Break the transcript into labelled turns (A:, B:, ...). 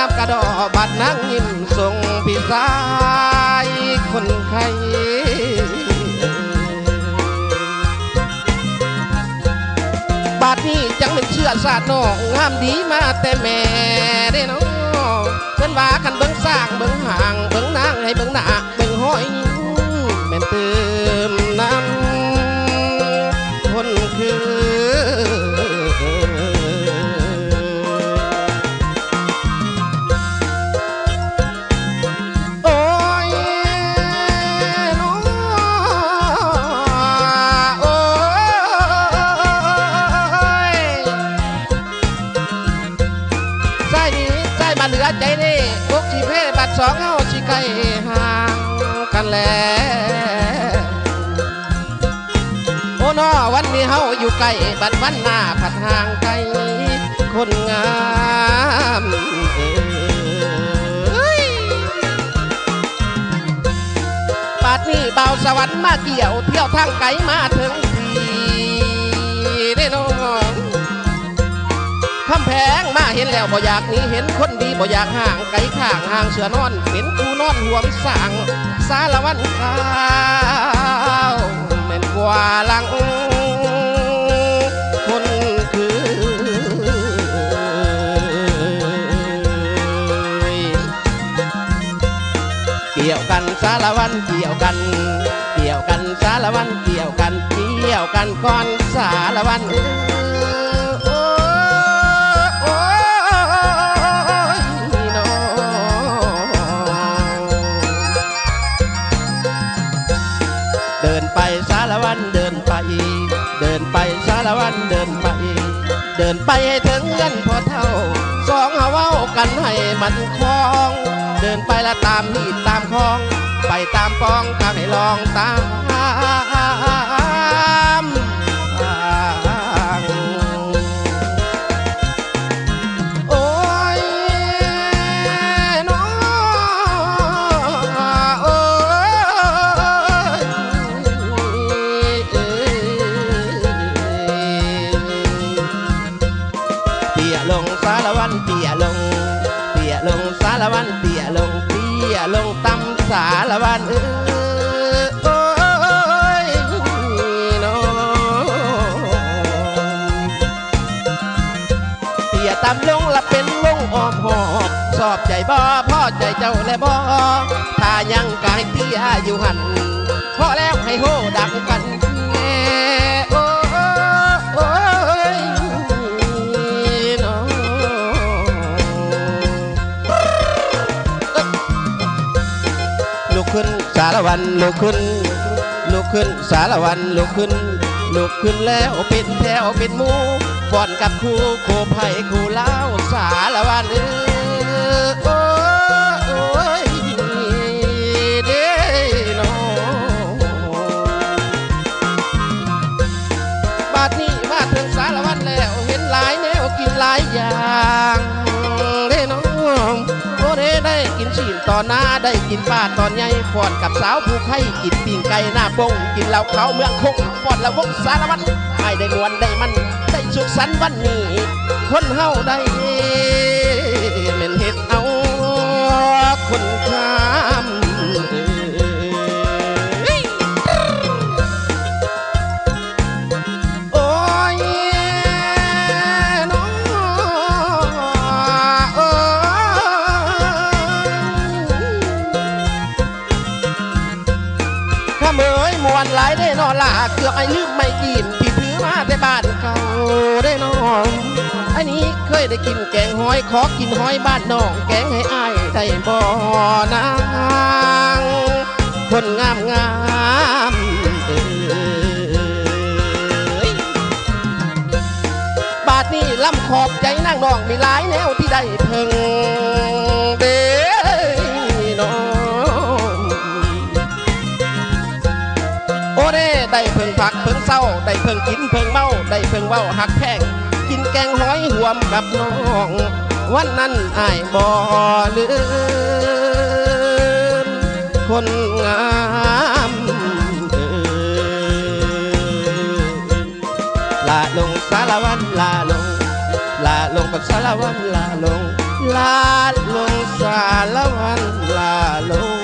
A: ามกระดอบัดนั่งยิ้มส่งพี่สายคนไข้บาดนี้จังเป็นเชื่อศาสตร์น้องงามดีมาแต่แม่ได้น้องเพิ่นว่าคันเบิ่งสร้างเบิ่งห่างเบิ่งนางให้เบิ่งหน้าเบิ่งห้อยแม่นเติมน้ำคนคือเหลือใจนี่พวกชีเพบัดสองเฮาสิไกลห่างกันแล้วโอ้นอวันนี้เฮาอยู่ไกลบัดวันหน้าผัดห่างไกลคนงามบัดนี้เบาสวรรค์มาเกี่ยวเที่ยวทางไกลมาถึงทีได้น้องคำแพงมาเห็นแล้วบ่อยากหนีเห็นคนดีบ่อยากห่างไกลข้างห่างเสือนอนเป็นกูนอนห่วงสั่งสารวันข้าวแม่นกว่าลังคนคือเกี่ยวกันสารวันเกี่ยวกันเกี่ยวกันสารวันเกี่ยวกันเกี่ยวกันก่อนสารวันเดินไปสารวันเดินไปเดินไปสารวันเดินไปเดินไปให้ถึงเงินพอเท่าสองเอาเว้ากันให้มันคล้องเดินไปละตามหีดตามคลองไปตามปองทางให้ลองตามโอ้ยน้องโอ้ยเตี่ยลงสารวันเตี่ยลงเตี่ยลงสารวันเตี่ยลงเตี่ยลงตำสารวันโอ้ยน้องเตี่ยตำลงละเป็นวงออมหอบสอบใจบ่พ่อใจเจ้าและบ่ถ้ายังกายเตี่ยอยู่หันพอแล้วให้โหดังกันแน่โอ้ยน้องลุกขึ้นสารวันลุกขึ้นลุกขึ้นสารวันลุกขึ้นลุกขึ้นแล้วเป็นแถวเป็นหมู่ฟ้อนกับคู่โคไผ่คู่เล้าสารวันโอ้ยเด้น้องบาดนี้มาถึงสารวันแล้วเห็นหลายแนวกินหลายอย่างเด้น้องโอ้เด้ได้กินชีนตอนหน้าได้กินปลาตอนใหญ่ฟ้อนกับสาวผู้ไข่กินปิ่งไก่หน้าปงกินเหล้าเขาเมืองคงฟ้อนละวงสารวันให้ได้มวนได้มันได้สุขสันต์วันนี้คนเฮาได้เม่นเฮ็ดเอาคนข้ามโอ้ยน้องโอ้ข้าเมยมวนหลายได้นอนละเกือบไอ้ลืมไม่กินที่ถือมาแต่บ้านเก่าได้น้องอันนี้เคยได้กินแกงหอยขอกินหอยบ้านน้องแกงให้อ้ายได้บ่นางคนงามงามบาดนี้ลำขอบใจนั่งน้องมีหลายแนวที่ได้เพิ่งเด้น้องโอ้เด้ได้เพิ่งผักเพิ่งเศร้าได้เพิ่งกินเพิ่งเมาได้เพิ่งเว้าหักแพงกินแกงหอยห่วมกับน้องวันนั้นอ้ายบ่ลืมคนงามลาลงสารวันลาลงกับสารวันลาลง ลาลงสารวันลาลง